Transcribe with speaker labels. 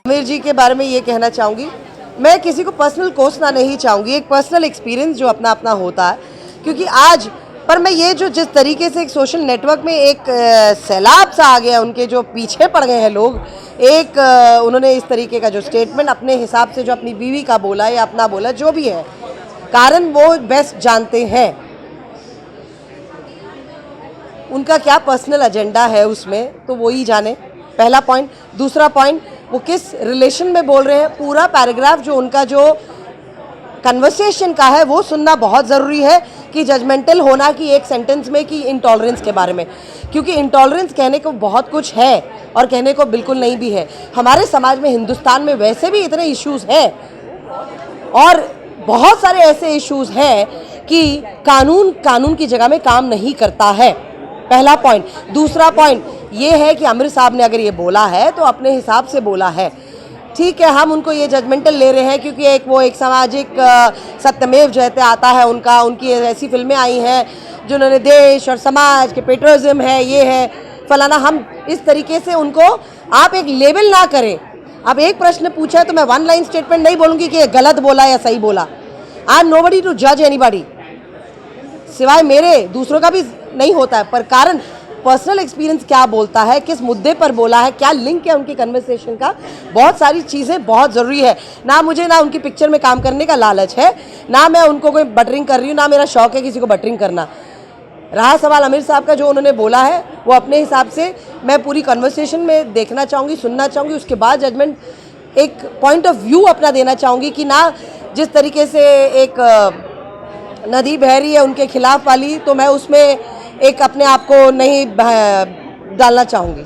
Speaker 1: आमिर जी के बारे में ये कहना चाहूँगी, मैं किसी को पर्सनल कोसना नहीं चाहूँगी, एक पर्सनल एक्सपीरियंस जो अपना अपना होता है, क्योंकि आज पर मैं ये जो जिस तरीके से एक सोशल नेटवर्क में एक सैलाब सा आ गया, उनके जो पीछे पड़ गए हैं लोग, एक उन्होंने इस तरीके का जो स्टेटमेंट अपने हिसाब से जो अपनी बीवी का बोला या अपना बोला, जो भी है कारण वो बेस्ट जानते हैं, उनका क्या पर्सनल एजेंडा है उसमें तो वो ही जाने, पहला पॉइंट। दूसरा पॉइंट, वो किस रिलेशन में बोल रहे हैं, पूरा पैराग्राफ जो उनका जो कन्वर्सेशन का है वो सुनना बहुत ज़रूरी है कि जजमेंटल होना कि एक सेंटेंस में कि इंटॉलरेंस के बारे में, क्योंकि इंटॉलरेंस कहने को बहुत कुछ है और कहने को बिल्कुल नहीं भी है। हमारे समाज में, हिंदुस्तान में वैसे भी इतने इश्यूज़ हैं और बहुत सारे ऐसे इश्यूज़ हैं कि कानून की जगह में काम नहीं करता है, पहला पॉइंट। दूसरा पॉइंट ये है कि आमिर साहब ने अगर ये बोला है तो अपने हिसाब से बोला है, ठीक है, हम उनको ये जजमेंटल ले रहे हैं क्योंकि एक सामाजिक सत्यमेव जयते आता है उनकी ऐसी फिल्में आई हैं जिन्होंने देश और समाज के पेट्रियटिज्म है, ये है फलाना, हम इस तरीके से उनको आप एक लेबल ना करें। अब एक प्रश्न पूछा है तो मैं वन लाइन स्टेटमेंट नहीं बोलूँगी कि ये गलत बोला या सही बोला। आई एम नोबडी टू जज एनीबॉडी, सिवाय मेरे दूसरों का भी नहीं होता है, पर कारण पर्सनल एक्सपीरियंस क्या बोलता है, किस मुद्दे पर बोला है, क्या लिंक है उनकी कन्वर्सेशन का, बहुत सारी चीज़ें बहुत ज़रूरी है। ना मुझे ना उनकी पिक्चर में काम करने का लालच है, ना मैं उनको कोई बटरिंग कर रही हूँ, ना मेरा शौक है किसी को बटरिंग करना। रहा सवाल आमिर साहब का, जो उन्होंने बोला है वो अपने हिसाब से मैं पूरी कन्वर्सेशन में देखना चाहूँगी, सुनना चाहूँगी, उसके बाद जजमेंट एक पॉइंट ऑफ व्यू अपना देना चाहूँगी कि ना जिस तरीके से एक नदी बह रही है उनके खिलाफ वाली, तो मैं उसमें एक अपने आप को नहीं डालना चाहूँगी।